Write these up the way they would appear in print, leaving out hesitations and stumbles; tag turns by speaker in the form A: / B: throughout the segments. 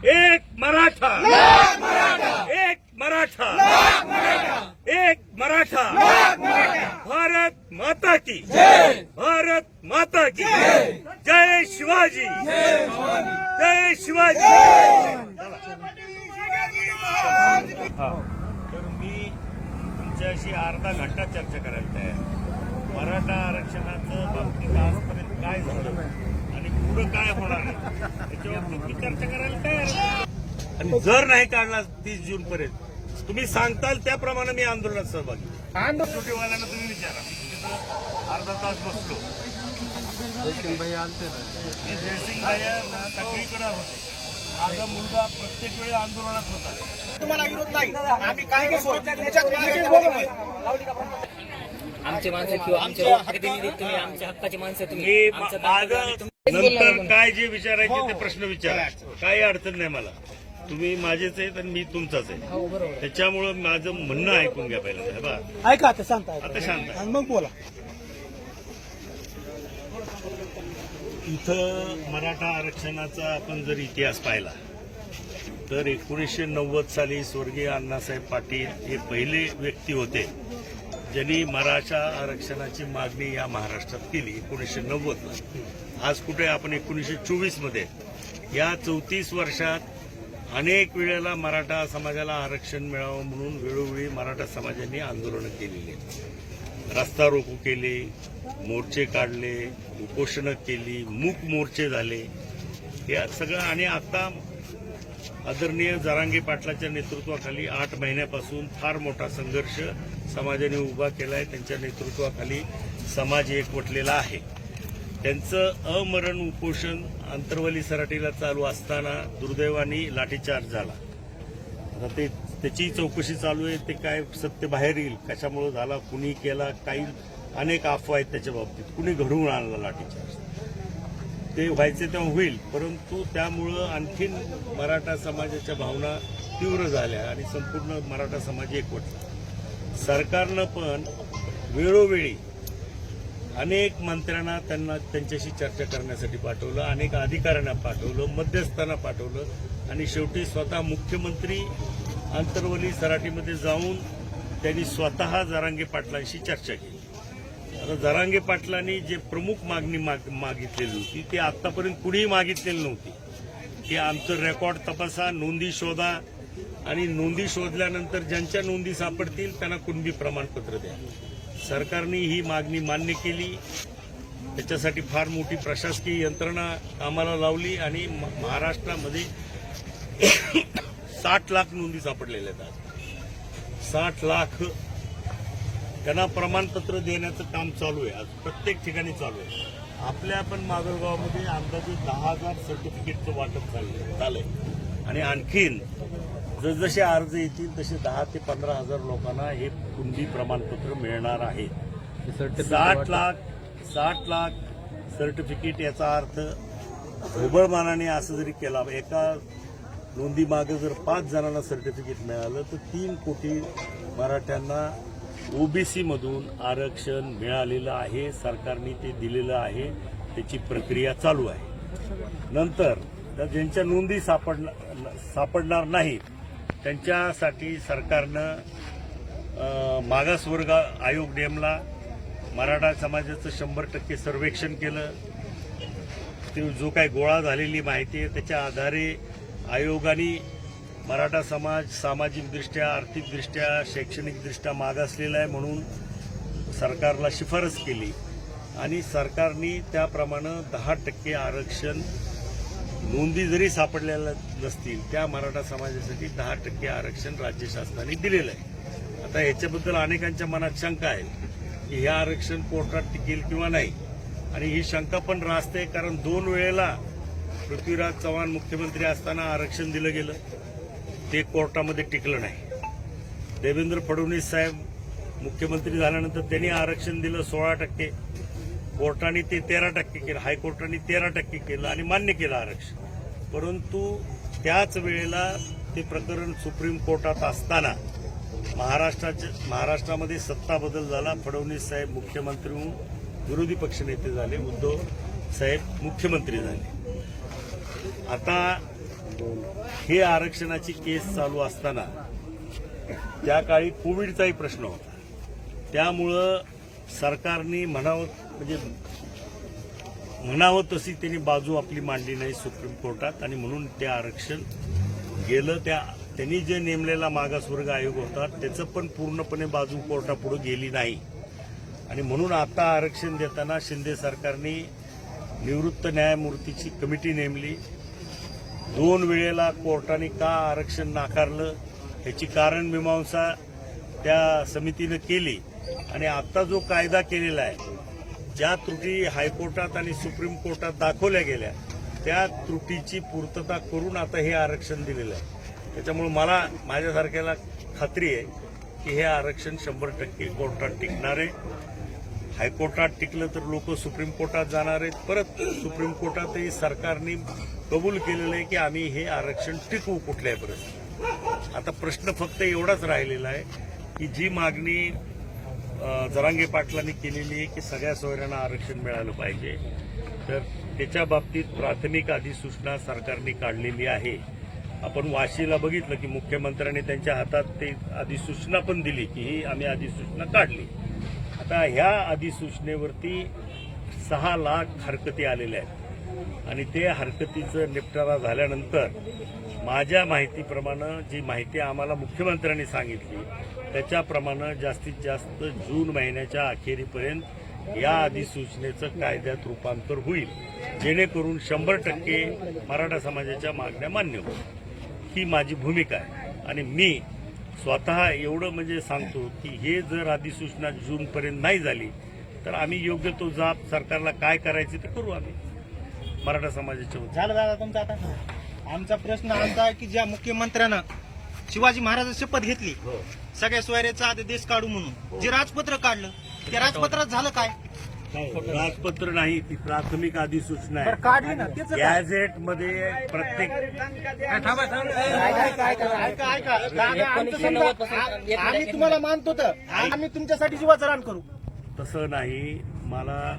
A: एक मराठा, एक मराठा, एक मराठा, भारत माता की भारत माता की जय शिवाजी, जय शिवाजी. तर मी तुमच्याशी अर्धा घंटा चर्चा करायला तयार. मराठा आरक्षणाचं बाबतीत आजपर्यंत काय झालं आणि पुढं काय होणार आहे त्याच्यावर तुम्ही चर्चा करायला तयार. आणि जर नाही काढला 30 जून पर्यंत तुम्ही सांगताल त्याप्रमाणे मी आंदोलनात सहभागी. छोटेवाल्यांना तुम्ही विचारा. अर्धा तास बसलो. जयसिंग भैया सगळीकडे होते. माझा मुलगा प्रत्येक वेळी आंदोलनात होता.
B: तुम्हाला विरोध नाही. आम्ही काय
C: आमचे माणसं किंवा आमचे प्रतिनिधी तुम्ही, आमच्या हक्काची माणसं तुम्ही.
A: नंतर काय जे विचारायचे ते प्रश्न विचारा. काही अडचण नाही मला. तुम्ही माझेच आहेत आणि मी तुमचाच आहे. त्याच्यामुळं माझं म्हणणं ऐकून घ्या पहिल्यांदा.
B: ऐका आता शांत
A: आता शांत.
B: मग बोला.
A: इथं मराठा आरक्षणाचा आपण जर इतिहास पाहिला तर 1990 साली स्वर्गीय अण्णासाहेब पाटील हे पहिले व्यक्ती होते ज्यांनी मराठा आरक्षणाची मागणी या महाराष्ट्रात केली 1990ला. आज कुठे आपण 1924 मध्ये. या 34 वर्षात अनेक वेळेला मराठा समाजाला आरक्षण मिळावं म्हणून वेळोवेळी मराठा समाजाने आंदोलनं केलेली आहेत. रस्ता रोको केले, मोर्चे काढले, उपोषणं केली, मूक मोर्चे झाले. या सगळं. आणि आता आदरणीय जरांगे पाटलाच्या नेतृत्वाखाली 8 महिन्यापासून फार मोठा संघर्ष समाजाने उभा केलाय. त्यांच्या नेतृत्वाखाली समाज एकवटलेला आहे. त्यांचं अमरण उपोषण आंतरवली सराटीला चालू असताना दुर्दैवाने लाठीचार्ज झाला. आता त्याची चौकशी चालू आहे. ते काय सत्य बाहेर येईल, कशामुळे झाला, कुणी केला, काही अनेक अफवा आहेत त्याच्या बाबतीत. कुणी घडवून आणला लाठीचार्ज, ते व्हायचे तेव्हा होईल. परंतु त्यामुळं आणखीन मराठा समाजाच्या भावना तीव्र झाल्या आणि संपूर्ण मराठा समाज एकवटला. सरकारनं पण वेळोवेळी अनेक मंत्र्यांना त्यांच्याशी चर्चा करण्यासाठी पाठवलं, अनेक अधिकाऱ्यांना पाठवलं, मध्यस्थांना पाठवलं आणि शेवटी स्वतः मुख्यमंत्री आंतरवली सराटीमध्ये जाऊन त्यांनी स्वतः जरांगे पाटलांशी चर्चा केली. आता जरांगे पाटलांनी जे प्रमुख मागणी मागितलेली होती ती आतापर्यंत कुणीही मागितलेली नव्हती की आमचं रेकॉर्ड तपासा, नोंदी शोधा आणि नोंदी शोधल्यानंतर ज्यांच्या नोंदी सापडतील त्यांना कुणबी प्रमाणपत्र द्या. सरकारने ही मागणी मान्य केली. त्याच्यासाठी फार मोठी प्रशासकीय यंत्रणा कामाला लावली आणि महाराष्ट्रामध्ये 60 लाख नोंदी सापडलेल्या आहेत. 60 लाख त्यांना प्रमाणपत्र देण्याचं काम चालू आहे. आज प्रत्येक ठिकाणी चालू आहे. आपल्या पण माजलगावमध्ये अंदाजे 10,000 सर्टिफिकेटचं वाटप झालंय आणि आणखीन जसजसे अर्ज येतील तसे 10 ते 15,000 लोकांना हे कुणबी प्रमाणपत्र मिळणार आहे. 60 लाख सर्टिफिकेट. याचा अर्थ ढोबळमानाने असं जरी केला, एका नोंदी मागे जर 5 जणांना सर्टिफिकेट मिळालं तर 3 कोटी मराठ्यांना ओबीसी मधून आरक्षण मिळालेलं आहे. सरकारने ते दिलेलं आहे. त्याची प्रक्रिया चालू आहे. नंतर ज्यांच्या नोंदी सापडणार नाहीत त्यांच्यासाठी सरकारनं मागासवर्ग आयोग नेमला. मराठा समाजाचं 100% सर्वेक्षण केलं. ते जो काही गोळा झालेली माहिती आहे त्याच्या आधारे आयोगाने मराठा समाज सामाजिकदृष्ट्या, आर्थिकदृष्ट्या, शैक्षणिकदृष्ट्या मागासलेला आहे म्हणून सरकारला शिफारस केली आणि सरकारने त्याप्रमाणे 10% आरक्षण नोंदी जरी सापडलेल्या नसतील त्या मराठा समाजासाठी 10% आरक्षण राज्य शासनाने दिलेलं आहे. आता याच्याबद्दल अनेकांच्या मनात शंका आहे की हे आरक्षण कोर्टात टिकेल किंवा नाही. आणि ही शंका पण राहते कारण 2 वेळेला पृथ्वीराज चव्हाण मुख्यमंत्री असताना आरक्षण दिलं गेलं, ते कोर्टामध्ये टिकलं नाही. देवेंद्र फडणवीस साहेब मुख्यमंत्री झाल्यानंतर त्यांनी आरक्षण दिलं 16%. कोर्टाने ते 13% केलं, हायकोर्टाने 13% केलं आणि मान्य केलं आरक्षण. परंतु त्याच वेळेला ते प्रकरण सुप्रीम कोर्टात असताना महाराष्ट्रामध्ये सत्ता बदल झाला. फडणवीस साहेब मुख्यमंत्री होऊन विरोधी पक्षनेते झाले, उद्धव साहेब मुख्यमंत्री झाले. आता हे आरक्षणाची केस चालू असताना त्या काळी कोविडचाही प्रश्न होता. त्यामुळं सरकारने म्हणावं तशी त्यांनी बाजू आपली मांडली नाही सुप्रीम कोर्टात आणि म्हणून ते आरक्षण गेलं. त्यांनी जे नेमलेला मागासवर्ग आयोग होता त्याचं पण पूर्णपणे बाजू कोर्टापुढे गेली नाही आणि म्हणून आता आरक्षण देताना शिंदे सरकारने निवृत्त न्यायमूर्तीची कमिटी नेमली. 2 वेळेला कोर्टाने का आरक्षण नाकारलं ह्याची कारणमीमांसा त्या समितीनं केली आणि आता जो कायदा केलेला आहे, ज्या त्रुटी हायकोर्टात आणि सुप्रीम कोर्टात दाखवल्या गेल्या त्या त्रुटीची पूर्तता करून आता हे आरक्षण दिलेलं आहे. त्याच्यामुळे मला माझ्यासारख्याला खात्री आहे की हे आरक्षण 100% कोर्टात टिकणार आहे. हायकोर्टात टिकलं तर लोक सुप्रीम कोर्टात जाणार आहेत. परत सुप्रीम कोर्टातही सरकारने कबूल केलेलं आहे की आम्ही हे आरक्षण टिकवू कुठल्याही परिस्थितीत. आता प्रश्न फक्त एवढाच राहिलेला आहे की जी मागणी जरांगे पाटलांनी केलेली आहे की सगळ्या सोयऱ्यांना आरक्षण मिळालं पाहिजे, तर त्याच्या बाबतीत प्राथमिक अधिसूचना सरकारने काढलेली आहे. आपण वाशीला बघितलं की मुख्यमंत्र्यांनी त्यांच्या हातात ते अधिसूचना पण दिली की ही आम्ही अधिसूचना काढली. आता ह्या अधिसूचनेवरती 6 लाख हरकती आलेल्या आहेत आणि ते हरकतीचं निपटारा झाल्यानंतर माझ्या माहितीप्रमाणे जी माहिती आम्हाला मुख्यमंत्र्यांनी सांगितली त्याच्याप्रमाणे जास्तीत जास्त जून महिन्याच्या अखेरीपर्यंत या अधिसूचनेचं कायद्यात रूपांतर होईल, जेणेकरून 100% मराठा समाजाच्या मागण्या मान्य होईल. ही माझी भूमिका आहे आणि मी स्वतः एवढं म्हणजे सांगतो की हे जर अधिसूचना जूनपर्यंत नाही झाली तर आम्ही योग्य तो जाब सरकारला काय करायचे ते करू आम्ही मराठा समाजाच्या वतीने.
B: झालं दादा तुमचा आता आमचा प्रश्न असा आहे की ज्या मुख्यमंत्र्यानं शिवाजी महाराज शपथ घेतली सगळ्या सोयऱ्याचा आदेश काढू म्हणून जे राजपत्र काढलं त्या राजपत्रात झालं काय?
A: राजपत्र नाही, ती प्राथमिक अधिसूचना आहे.
B: काढली ना त्याचं काय?
A: गॅझेटमध्ये प्रत्येक
B: ऐका दादा, आमचं समजा आम्ही तुम्हाला मानतो तर आम्ही तुमच्यासाठी जीवाचं रान करू.
A: तसं नाही. मला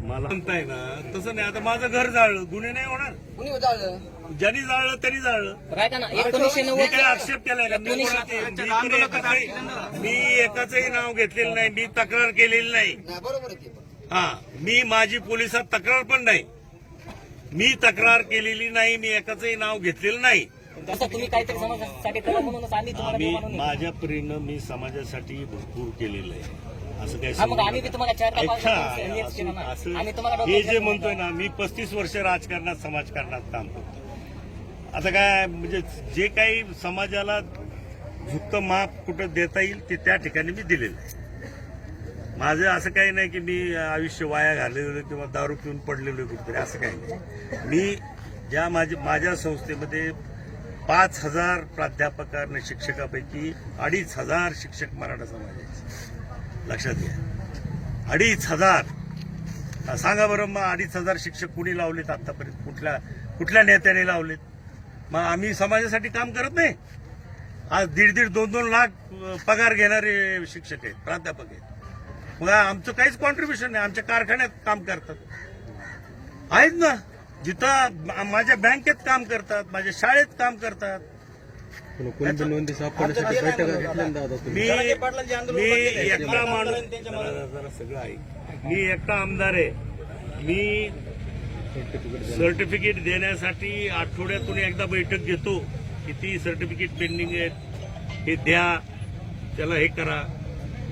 A: म्हणताय ना तसं नाही. आता माझं घर जाळलं, गुन्हे नाही होणार.
C: कुणी जाळलं?
A: ज्यांनी जाळलं त्यांनी जाळलं.
C: ऐका ना,
A: मी
C: 1990
A: काय आक्षेप केलाय का? मी एकाचंही नाव घेतलेलं नाही, मी तक्रार केलेली नाही. मी माझी पोलिसात तक्रार पण नाही, मी तक्रार केलेली नाही, मी एकाचंही नाव घेतलेलं नाही.
C: तसं तुम्ही काहीतरी समाजासाठी करा म्हणूनच आम्ही तुम्हाला
A: माझ्या परीनं मी समाजासाठी भरपूर केलेलं आहे. असं काय
C: मग आम्ही बी तुम्हाला 4
A: हे जे म्हणतोय ना, मी 35 वर्ष राजकारणात समाजकारणात काम करतो. आता काय म्हणजे जे काही समाजाला झुकतं माप कुठं देता येईल ते त्या ठिकाणी मी दिलेलं आहे. माझं असं काही नाही की मी आयुष्य वाया घालवलं किंवा दारू पिऊन पडलेलो कुठतरी, असं काही नाही. मी ज्या माझ्या संस्थेमध्ये 5,000 प्राध्यापकांना शिक्षकापैकी 2,500 शिक्षक मराठा समाजाचे. लक्षात घ्या, 2,500. सांगा बरं मग 2,500 शिक्षक कुणी लावलेत आतापर्यंत? कुठल्या नेत्याने लावलेत? मग आम्ही समाजासाठी काम करत नाही? आज 1.5-2 लाख पगार घेणारे शिक्षक आहेत, प्राध्यापक आहेत. मग आमचं काहीच कॉन्ट्रीब्युशन नाही. आमच्या कारखान्यात काम करतात आहेत ना, जिथं माझ्या बँकेत काम करतात, माझ्या शाळेत काम करतात. मी एकटा माणूस, जरा सगळं आहे. मी एकटा आमदार आहे. मी सर्टिफिकेट देण्यासाठी आठवड्यातून एकदा बैठक घेतो. किती सर्टिफिकेट पेंडिंग आहेत हे द्या, त्याला हे करा.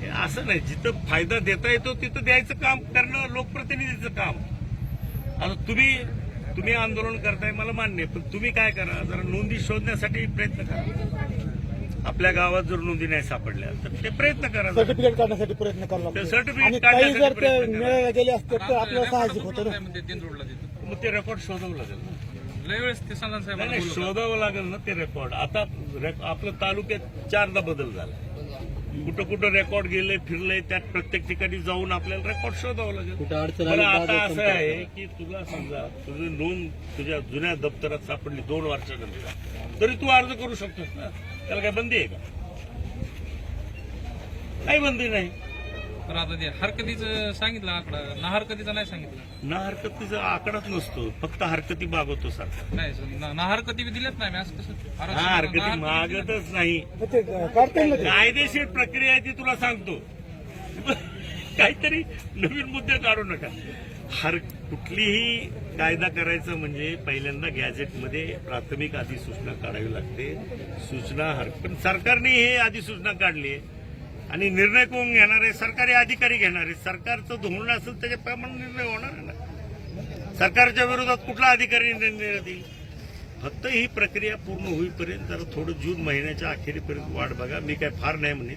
A: हे असं नाही, जिथं फायदा देता येतो तिथं द्यायचं काम करणं लोकप्रतिनिधीचं काम. आता तुम्ही आंदोलन करताय मला मान्य आहे, पण तुम्ही काय करा, जरा नोंदी शोधण्यासाठी प्रयत्न करा. आपल्या गावात जर नोंदी नाही सापडल्या तर ते प्रयत्न करा,
B: सर्टिफिकेट काढण्यासाठी प्रयत्न करावा लागतो.
A: सर्टिफिकेट
B: आणि काही जर ते
A: काढण्यासाठी
B: मिळायला गेले असते तर आपल्याला साहजिक होतं ना.
A: मग ते रेकॉर्ड शोधावं लागेल ना. नाही, शोधावं लागेल ना ते रेकॉर्ड. आता आपलं तालुक्यात 4दा बदल झाला. कुठं रेकॉर्ड गेले फिरले, त्यात प्रत्येक ठिकाणी जाऊन आपल्याला रेकॉर्ड शोधावं लागेल. मला आता असं आहे की तुला समजा तुझी नोंद तुझ्या जुन्या दप्तरात सापडली 2 वर्षानंतर, तरी तू अर्ज करू शकतोस ना. त्याला काय बंदी आहे का? काही बंदी नाही.
D: तर आता ते हरकतीचं सांगितलं आकडा ना हरकतीचा नाही सांगितलं.
A: ना हरकतीचा आकडाच नसतो, फक्त हरकती मागवतो सरकार.
D: नाही सर, ना हरकती बी दिल्यात नाही मी असं कसं आरक्षण-
A: हा, हरकती
D: ना
A: मागतच नाही. कायदेशीर प्रक्रिया आहे ती तुला सांगतो. काहीतरी नवीन मुद्दे काढू नका. कुठलीही कायदा करायचा म्हणजे पहिल्यांदा गॅझेटमध्ये प्राथमिक अधिसूचना काढावी लागते. सूचना पण सरकारने हे अधिसूचना काढली आहे आणि निर्णय कोण घेणार आहे? सरकारी अधिकारी घेणार आहे. सरकारचं धोरण असेल त्याच्याप्रमाणे निर्णय होणार आहे ना. सरकारच्या विरोधात कुठला अधिकारी निर्णय देईल? फक्त ही प्रक्रिया पूर्ण होईपर्यंत जरा थोडं जून महिन्याच्या अखेरीपर्यंत वाट बघा. मी काय फार नाही म्हणेन.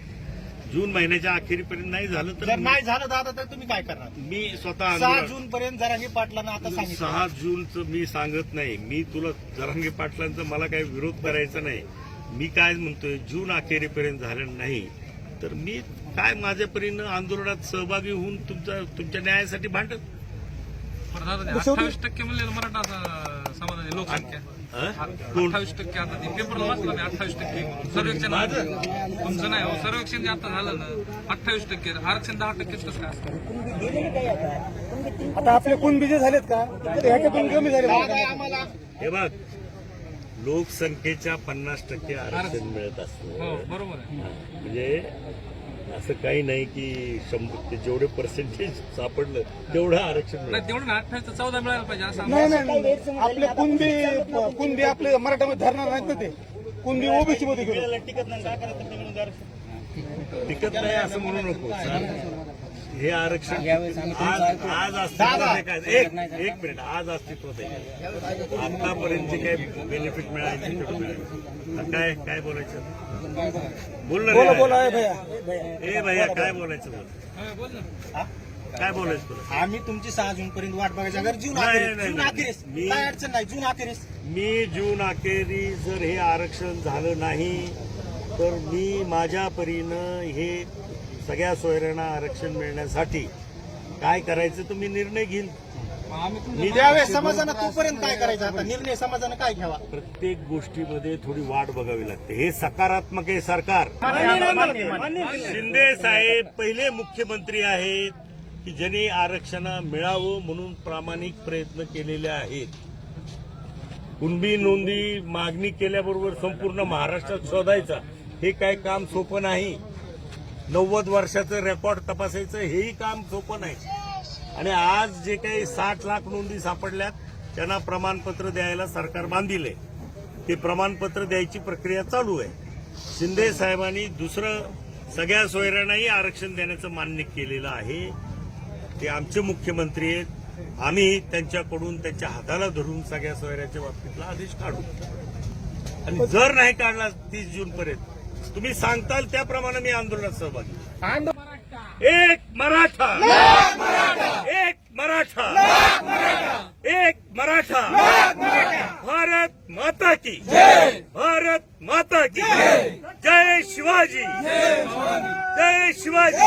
A: जून महिन्याच्या अखेरीपर्यंत नाही झालं
B: जर
A: तर
B: नाही झालं दादा तर तुम्ही काय करणार?
A: मी स्वतः
B: 6 जून पर्यंत जरांगे पाटलांना आता सांगितलं.
A: 6 जूनचं मी सांगत नाही. मी तुला जरांगे पाटलांचा मला काही विरोध करायचा नाही. मी काय म्हणतोय, जून अखेरीपर्यंत झालं नाही तर मी काय माझ्या परीनं आंदोलनात सहभागी होऊन तुमच्या न्यायासाठी भांडत.
D: बरं दादा, ते 28% म्हणलेलं मराठा समाजाची लोकसंख्या
A: कोण?
D: 28% आता ते पेपरला वाचलं मी 28% म्हणून. सर्वेक्षण तुमचं नाही हो, सर्वेक्षण जे आता झालं ना 28%, आरक्षण 10%च कसं काय असतं?
E: आता आपले कुणबी जे झालेत का तर ह्याच्यातून कमी झाले.
B: दादा आम्हाला
A: हे बघ, लोकसंख्येच्या 50% आरक्षण मिळत असतं.
D: हो बरोबर आहे.
A: म्हणजे असं काही नाही की 100% जेवढे पर्सेंटेज सापडलं तेवढं आरक्षण
D: नाही
A: मिळतं.
D: तेवढं ना 28 14 मिळायला पाहिजे असं
E: नाही नाही आपले कुणबी आपले मराठामध्ये धरणार नाहीत ना. ते कुणबी ओबीसी मध्ये गेलो.
B: टिकत नाही काय करायचं तुम्ही म्हणून आरक्षण?
A: टिकत नाही असं म्हणू नको. हे आरक्षण आज अस्तित्वात काय? एक मिनिट, आज अस्तित्वात आहे. आतापर्यंत काही बेनिफिट मिळायचे काय काय बोलायचं? बोल ना
E: बोला
A: रे.
E: बोला आहे भैया.
A: ए भैया, काय बोलायचं बोल.
D: बोल ना.
A: काय बोलायचं तुला?
B: आम्ही तुमची 6 जून पर्यंत वाट बघायची. अगर जून
A: नाही,
B: अखेरीस
A: नाही,
B: जून
A: नाही.
B: अखेरीस
A: मी-
B: काय अडचण नाही. जून अखेरीस
A: मी जून अखेरी जर हे आरक्षण झालं नाही तर मी माझ्या परीनं हे सगळ्या सोयऱ्यांना आरक्षण मिळण्यासाठी काय करायचं तर मी निर्णय घेईन.
D: आम्ही तुमचं
A: मी
B: त्यावेळेस समाजानं तोपर्यंत काय करायचं? आता निर्णय समाजानं काय घ्यावा?
A: प्रत्येक गोष्टीमध्ये थोडी वाट बघावी लागते. हे सकारात्मक आहे सरकार. शिंदे साहेब पहिले मुख्यमंत्री आहेत की ज्यांनी आरक्षण मिळावं म्हणून प्रामाणिक प्रयत्न केलेले आहेत. कुणबी नोंदी मागणी केल्याबरोबर संपूर्ण महाराष्ट्रात शोधायचा हे काय काम सोपं नाही. 90 वर्षाचं रेकॉर्ड तपासायचं हेही काम सोपं नाही. आणि आज जे काही 60 लाख नोंदी सापडल्यात त्यांना प्रमाणपत्र द्यायला सरकार बांधिले. ते प्रमाणपत्र द्यायची प्रक्रिया चालू आहे. शिंदे साहेबांनी दुसरं सगळ्या सोयऱ्यांनाही आरक्षण देण्याचं मान्य केलेलं आहे. ते आमचे मुख्यमंत्री आहेत. आम्ही त्यांच्याकडून त्यांच्या हाताला धरून सगळ्या सोयऱ्याच्या बाबतीतला आदेश काढू. आणि जर नाही काढला 30 जून पर्यंत तुम्ही सांगताल त्याप्रमाणे मी आंदोलनात सहभागी. एक मराठा, एक मराठा, एक मराठा. भारत माता की भारत माता की जय शिवाजी, जय शिवाजी.